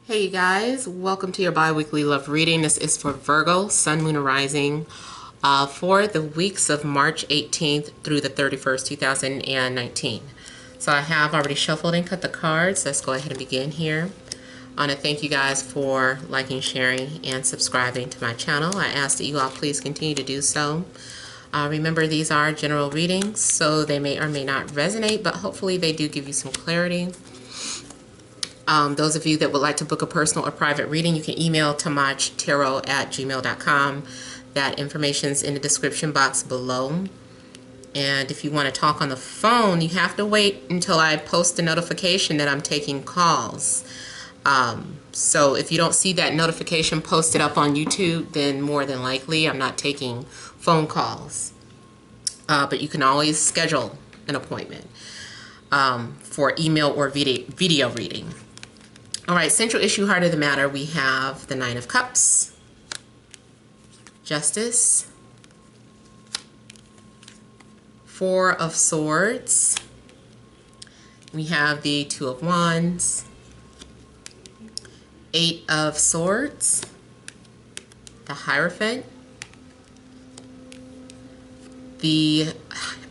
Hey you guys, welcome to your bi-weekly love reading. This is for Virgo, Sun, Moon, and Rising for the weeks of March 18th through the 31st, 2019. So I have already shuffled and cut the cards. Let's go ahead and begin here. I want to thank you guys for liking, sharing, and subscribing to my channel. I ask that you all please continue to do so. Remember, these are general readings, so they may or may not resonate, but hopefully they do give you some clarity. Those of you that would like to book a personal or private reading, you can email TemajTarot@gmail.com. That information's in the description box below. And if you want to talk on the phone, you have to wait until I post a notification that I'm taking calls. So if you don't see that notification posted up on YouTube, then more than likely I'm not taking phone calls. But you can always schedule an appointment for email or video reading. All right, central issue, heart of the matter, we have the Nine of Cups, Justice, Four of Swords, we have the Two of Wands, Eight of Swords, the Hierophant, the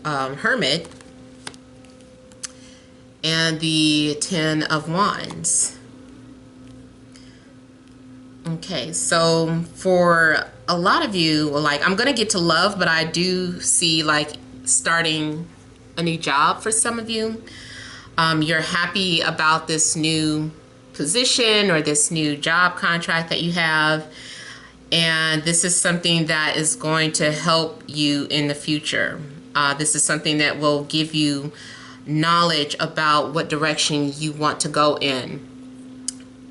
Hermit, and the Ten of Wands. Okay, so for a lot of you, like, I'm gonna get to love, but I do see like starting a new job for some of you. You're happy about this new position or this new job contract that you have, and this is something that is going to help you in the future. This is something that will give you knowledge about what direction you want to go in.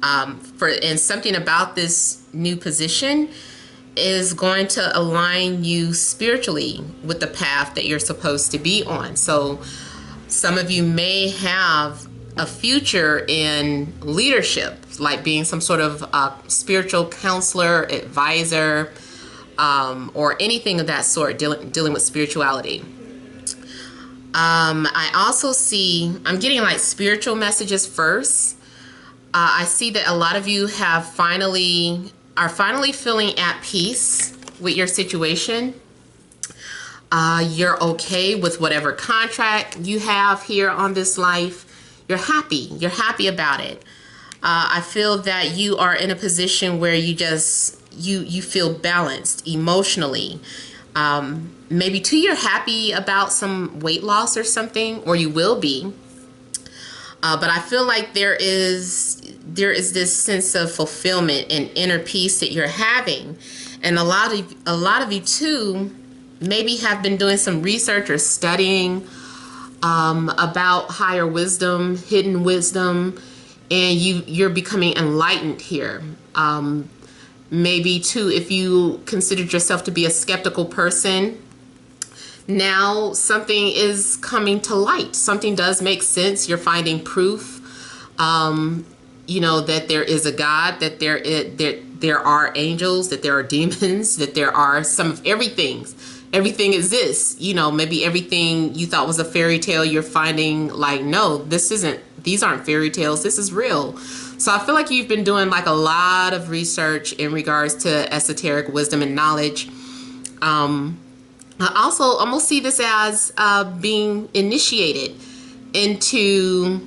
And something about this new position is going to align you spiritually with the path that you're supposed to be on. So some of you may have a future in leadership, like being some sort of spiritual counselor, advisor, or anything of that sort, dealing with spirituality. I also see, I'm getting like spiritual messages first. I see that a lot of you are finally feeling at peace with your situation. You're okay with whatever contract you have here on this life. You're happy about it. I feel that you are in a position where you feel balanced emotionally. Maybe too, you're happy about some weight loss or something, or you will be. But I feel like there is this sense of fulfillment and inner peace that you're having, and a lot of you too maybe have been doing some research or studying about higher wisdom, hidden wisdom, and you're becoming enlightened here. Maybe too, if you considered yourself to be a skeptical person, now something is coming to light. Something does make sense. You're finding proof, that there is a God, that there are angels, that there are demons, that there are some of everything. Everything exists. Maybe everything you thought was a fairy tale, you're finding like, no, these aren't fairy tales. This is real. So I feel like you've been doing like a lot of research in regards to esoteric wisdom and knowledge. I almost see this as being initiated into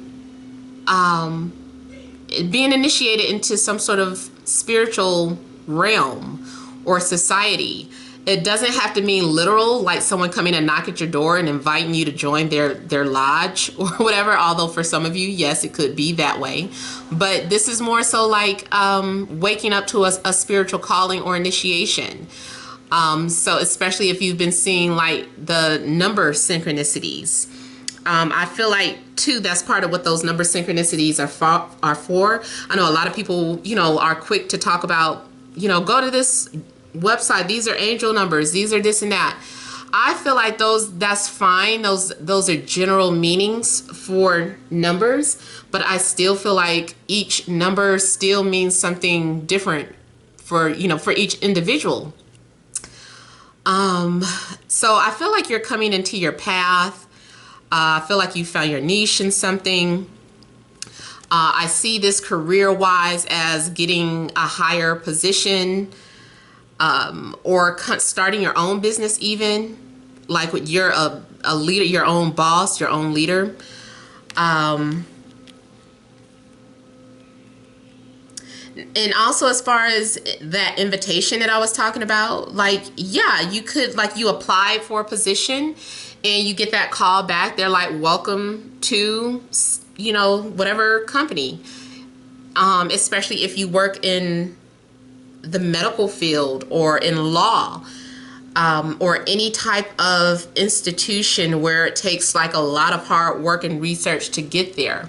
some sort of spiritual realm or society. It doesn't have to mean literal, like someone coming and knock at your door and inviting you to join their lodge or whatever. Although for some of you, yes, it could be that way. But this is more so like waking up to a spiritual calling or initiation. So especially if you've been seeing like the number synchronicities, I feel like too, that's part of what those number synchronicities are for. I know a lot of people, are quick to talk about, go to this website. These are angel numbers. These are this and that. I feel like that's fine. Those are general meanings for numbers, but I still feel like each number still means something different for each individual. So I feel like you're coming into your path. I feel like you found your niche in something. I see this career-wise as getting a higher position, or starting your own business even. Like when you're a leader, your own boss, your own leader. And also, as far as that invitation that I was talking about, like, yeah, you could, like, you apply for a position and you get that call back. They're like, welcome to, you know, whatever company. Especially if you work in the medical field or in law, or any type of institution where it takes like a lot of hard work and research to get there.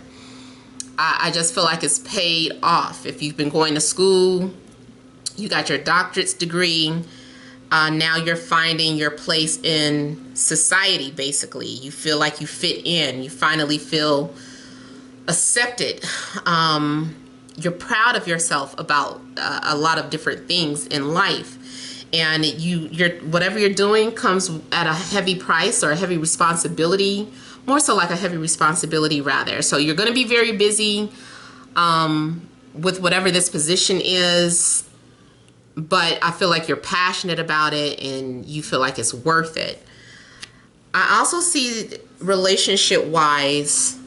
I just feel like it's paid off. If you've been going to school, you got your doctorate's degree, now you're finding your place in society, basically. You feel like you fit in. You finally feel accepted. You're proud of yourself about a lot of different things in life. And you're whatever you're doing comes at a heavy price or a heavy responsibility. More so like a heavy responsibility, rather. So you're going to be very busy with whatever this position is, but I feel like you're passionate about it and you feel like it's worth it. I also see relationship-wise,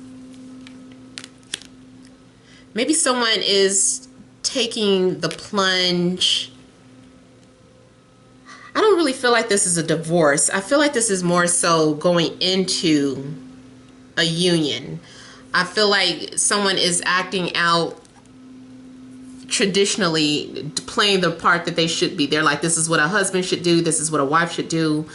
maybe someone is taking the plunge. I don't really feel like this is a divorce. I feel like this is more so going into a union. I feel like someone is acting out traditionally, playing the part that they should be. They're like, this is what a husband should do. This is what a wife should do.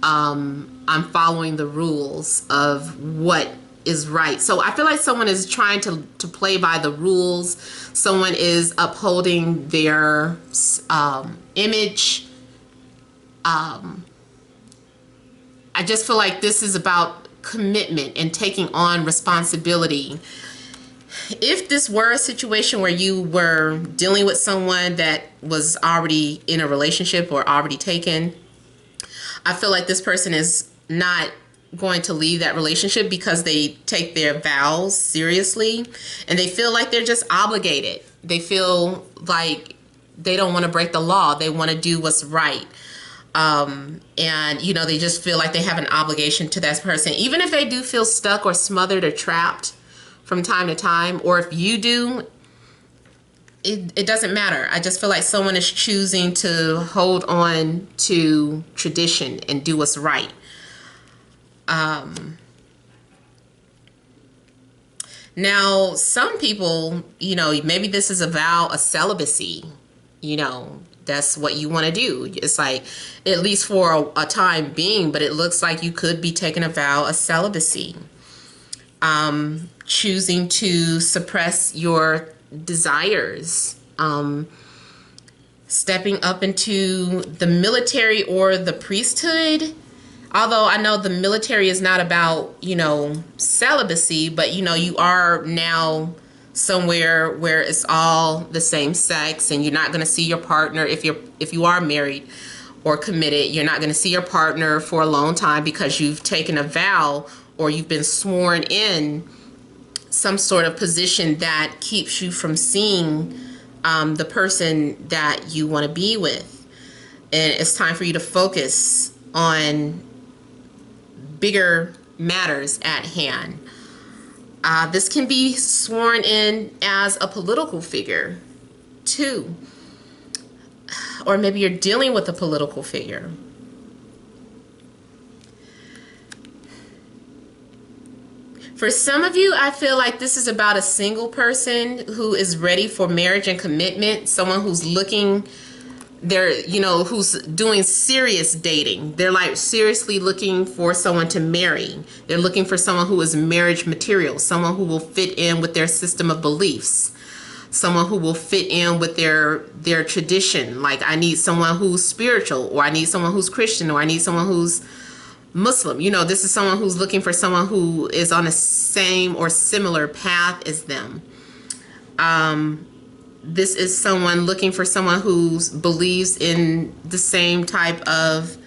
I'm following the rules of what is right. So I feel like someone is trying to play by the rules. Someone is upholding their image. I just feel like this is about commitment and taking on responsibility. If this were a situation where you were dealing with someone that was already in a relationship or already taken, I feel like this person is not going to leave that relationship because they take their vows seriously and they feel like they're just obligated. They feel like they don't want to break the law. They want to do what's right. And, you know, they just feel like they have an obligation to that person. Even if they do feel stuck or smothered or trapped from time to time, or if you do, it doesn't matter. I just feel like someone is choosing to hold on to tradition and do what's right. Now, some people, you know, maybe this is a vow of celibacy, you know, that's what you want to do. It's like, at least for a time being, but it looks like you could be taking a vow of celibacy. Choosing to suppress your desires. Stepping up into the military or the priesthood. Although I know the military is not about, you know, celibacy, but, you know, you are now somewhere where it's all the same sex and you're not going to see your partner if you are married or committed. You're not going to see your partner for a long time because you've taken a vow or you've been sworn in some sort of position that keeps you from seeing the person that you want to be with. And it's time for you to focus on bigger matters at hand. This can be sworn in as a political figure too. Or maybe you're dealing with a political figure. For some of you, I feel like this is about a single person who is ready for marriage and commitment. Someone who's looking, who's doing serious dating. They're like seriously looking for someone to marry. They're looking for someone who is marriage material, someone who will fit in with their system of beliefs, someone who will fit in with their tradition. Like, I need someone who's spiritual, or I need someone who's Christian, or I need someone who's Muslim. You know, this is someone who's looking for someone who is on the same or similar path as them. This is someone looking for someone who believes in the same type of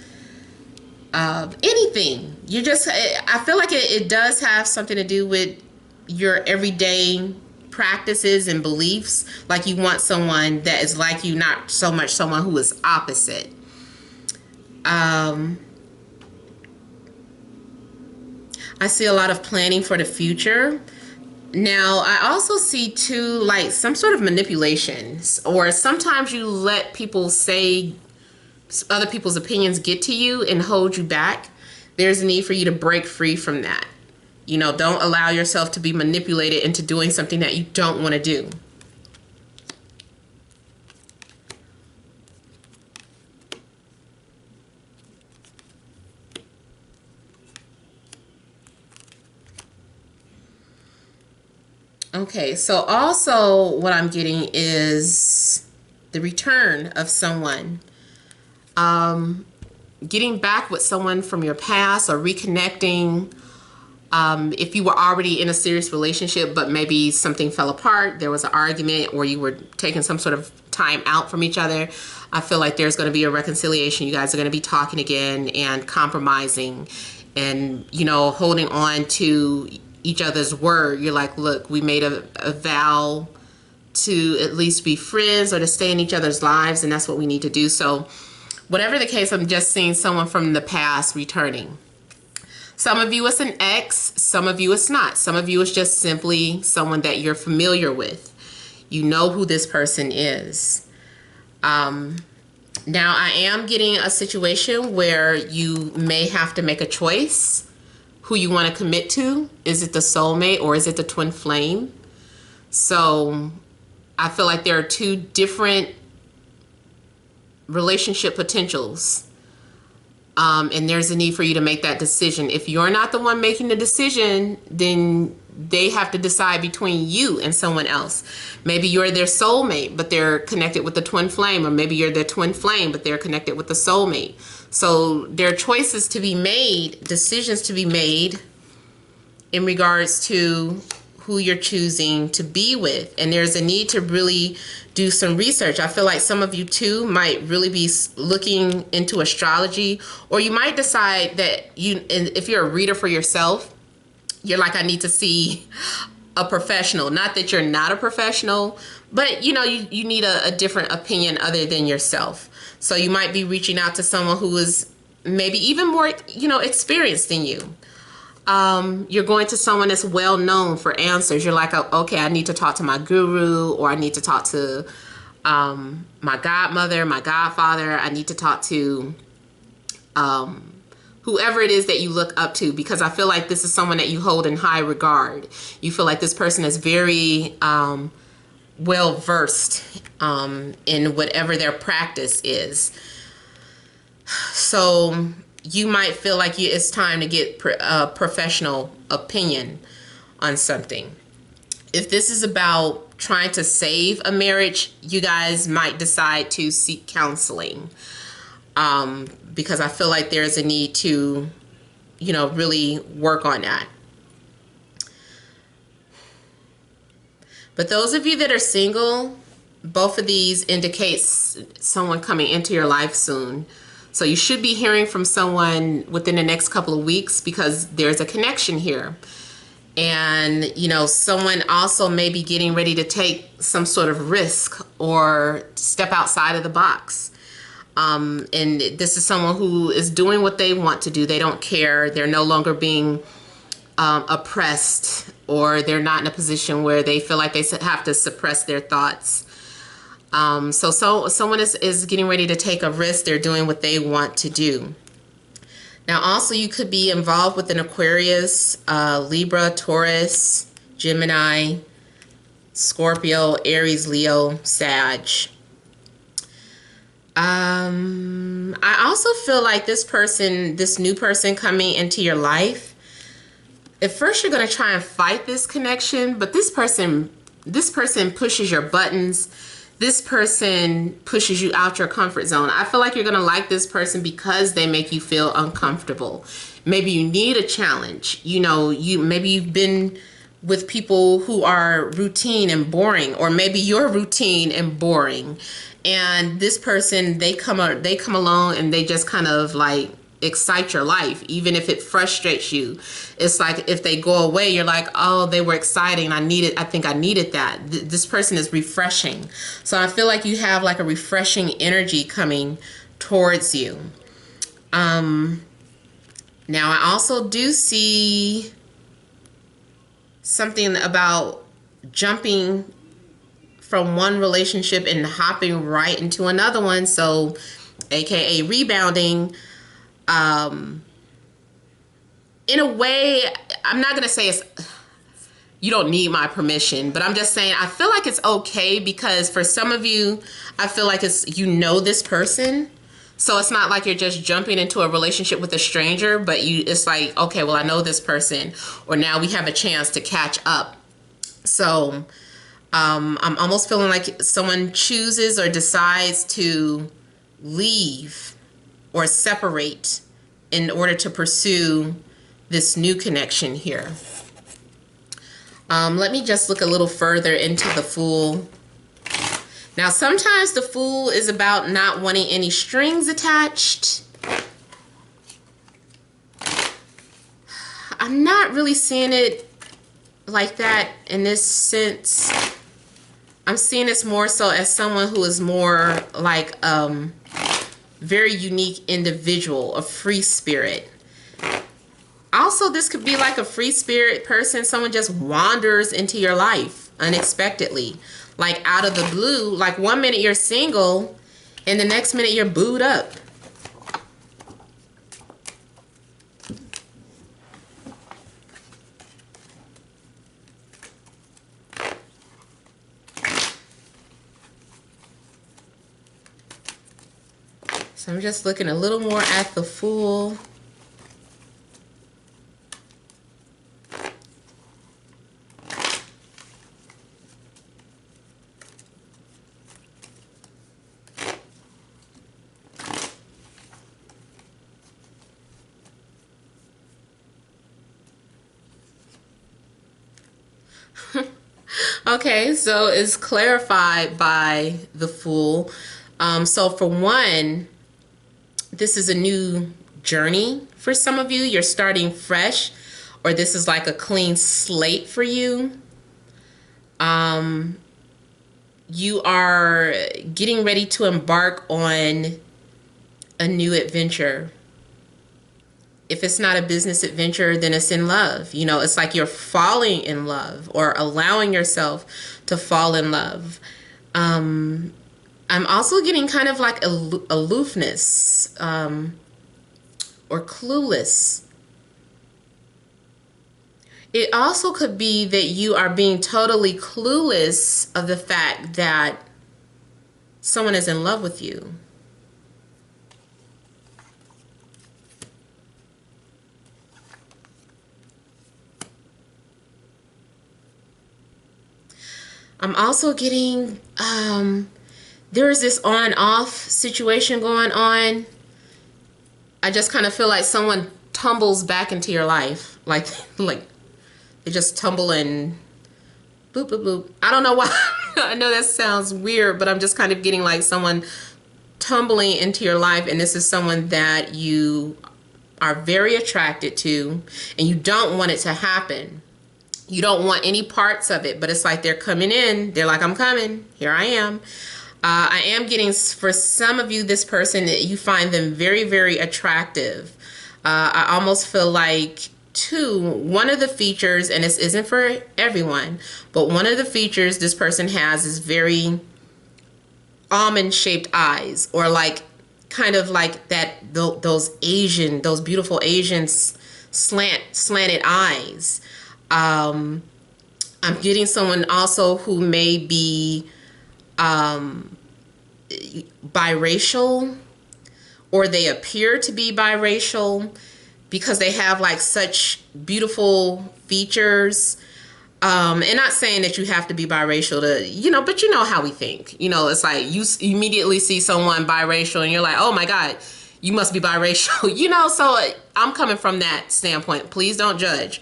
anything. I feel like it does have something to do with your everyday practices and beliefs. Like you want someone that is like you, not so much someone who is opposite. I see a lot of planning for the future. Now, I also see too, like some sort of manipulations, or sometimes you let people say other people's opinions get to you and hold you back. There's a need for you to break free from that. You know, don't allow yourself to be manipulated into doing something that you don't want to do. Okay, so also what I'm getting is the return of someone. Getting back with someone from your past, or reconnecting. If you were already in a serious relationship, but maybe something fell apart, there was an argument, or you were taking some sort of time out from each other, I feel like there's going to be a reconciliation. You guys are going to be talking again and compromising and, you know, holding on to each other's word. You're like, look, we made a vow to at least be friends or to stay in each other's lives, and that's what we need to do. So whatever the case, I'm just seeing someone from the past returning. Some of you it's an ex, some of you it's not. Some of you it's just simply someone that you're familiar with. You know who this person is. Now I am getting a situation where you may have to make a choice who you want to commit to. Is it the soulmate or is it the twin flame? So I feel like there are two different relationship potentials. And there's a need for you to make that decision. If you're not the one making the decision, then they have to decide between you and someone else. Maybe you're their soulmate, but they're connected with the twin flame, or maybe you're their twin flame, but they're connected with the soulmate. So there are choices to be made, decisions to be made in regards to who you're choosing to be with. And there's a need to really do some research. I feel like some of you too might really be looking into astrology, or you might decide that if you're a reader for yourself, you're like, I need to see a professional. Not that you're not a professional, but you know, you need a different opinion other than yourself. So you might be reaching out to someone who is maybe even more, you know, experienced than you. You're going to someone that's well known for answers. You're like, okay, I need to talk to my guru, or I need to talk to my godmother, my godfather. I need to talk to whoever it is that you look up to, because I feel like this is someone that you hold in high regard. You feel like this person is very well versed in whatever their practice is. So you might feel like it's time to get a professional opinion on something. If this is about trying to save a marriage, you guys might decide to seek counseling, because I feel like there's a need to, you know, really work on that. But those of you that are single, both of these indicates someone coming into your life soon. So you should be hearing from someone within the next couple of weeks, because there's a connection here. And, you know, someone also may be getting ready to take some sort of risk or step outside of the box. And this is someone who is doing what they want to do. They don't care. They're no longer being oppressed, or they're not in a position where they feel like they have to suppress their thoughts. So someone is getting ready to take a risk. They're doing what they want to do. Now, also, you could be involved with an Aquarius, Libra, Taurus, Gemini, Scorpio, Aries, Leo, Sag. I also feel like this new person coming into your life, at first you're going to try and fight this connection, but this person pushes your buttons. This person pushes you out your comfort zone. I feel like you're going to like this person because they make you feel uncomfortable. Maybe you need a challenge. You know, maybe you've been with people who are routine and boring, or maybe you're routine and boring. And this person, they come along and they just kind of like excite your life, even if it frustrates you. It's like if they go away, you're like, oh, they were exciting. I think I needed that. This person is refreshing. So I feel like you have like a refreshing energy coming towards you. Now I also do see something about jumping from one relationship and hopping right into another one. So aka rebounding. In a way, I'm not going to say it's, you don't need my permission, but I'm just saying I feel like it's okay, because for some of you, I feel like it's, you know, this person. So it's not like you're just jumping into a relationship with a stranger, but it's like, okay, well, I know this person, or now we have a chance to catch up. So I'm almost feeling like someone chooses or decides to leave or separate in order to pursue this new connection here. Let me just look a little further into the Fool. Now, sometimes the Fool is about not wanting any strings attached. I'm not really seeing it like that in this sense. I'm seeing this more so as someone who is more like very unique individual, a free spirit. Also, this could be like a free spirit person. Someone just wanders into your life unexpectedly, like out of the blue. Like one minute you're single and the next minute you're booed up. So I'm just looking a little more at the Fool. Okay, so it's clarified by the Fool. So for one, this is a new journey for some of you. You're starting fresh, or this is like a clean slate for you. You are getting ready to embark on a new adventure. If it's not a business adventure, then it's in love. You know, it's like you're falling in love or allowing yourself to fall in love. I'm also getting kind of like aloofness or clueless. It also could be that you are being totally clueless of the fact that someone is in love with you. I'm also getting, there is this on-off situation going on. I just kind of feel like someone tumbles back into your life. Like they just tumble and boop, boop, boop. I don't know why. I know that sounds weird, but I'm just kind of getting like someone tumbling into your life. And this is someone that you are very attracted to and you don't want it to happen. You don't want any parts of it, but it's like they're coming in. They're like, I'm coming. Here I am. I am getting, for some of you, this person, you find them very, very attractive. I almost feel like, too, one of the features, and this isn't for everyone, but one of the features this person has is very almond-shaped eyes, or like, kind of like that, those beautiful Asian slanted eyes. I'm getting someone also who may be biracial, or they appear to be biracial because they have like such beautiful features. And not saying that you have to be biracial to, you know, but you know how we think. You know, it's like you immediately see someone biracial and you're like, oh my God, you must be biracial. You know, so I'm coming from that standpoint. Please don't judge.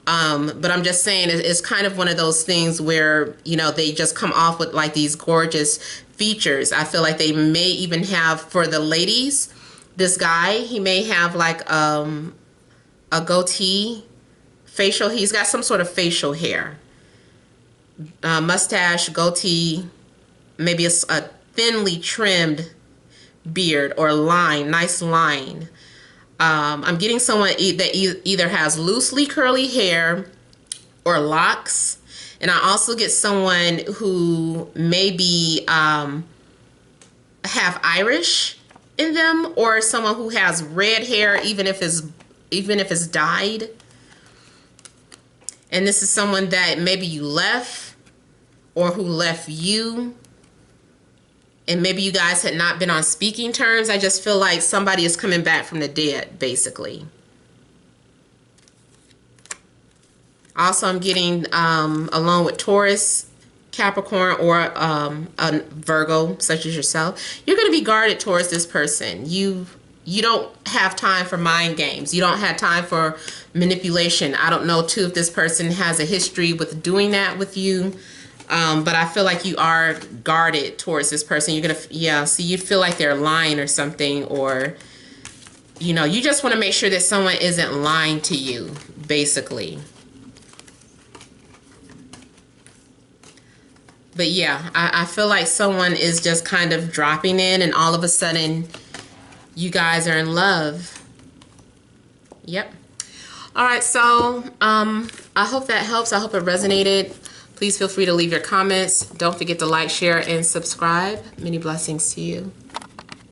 But I'm just saying it's kind of one of those things where, you know, they just come off with like these gorgeous features. I feel like they may even have, for the ladies, This guy, he may have like a goatee, facial. He's got some sort of facial hair, mustache, goatee, maybe a thinly trimmed beard or line, nice line. I'm getting someone that either has loosely curly hair or locks. And I also get someone who maybe have Irish in them, or someone who has red hair, even if it's dyed. And this is someone that maybe you left or who left you. And maybe you guys had not been on speaking terms. I just feel like somebody is coming back from the dead, basically. Also, I'm getting, along with Taurus, Capricorn, or a Virgo, such as yourself, you're going to be guarded towards this person. You don't have time for mind games. You don't have time for manipulation. I don't know, too, if this person has a history with doing that with you. But I feel like you are guarded towards this person. You're going to, yeah, so you feel like they're lying or something, or, you know, you just want to make sure that someone isn't lying to you, basically. But yeah, I feel like someone is just kind of dropping in, and all of a sudden you guys are in love. Yep. All right, so I hope that helps. I hope it resonated. Please feel free to leave your comments. Don't forget to like, share, and subscribe. Many blessings to you.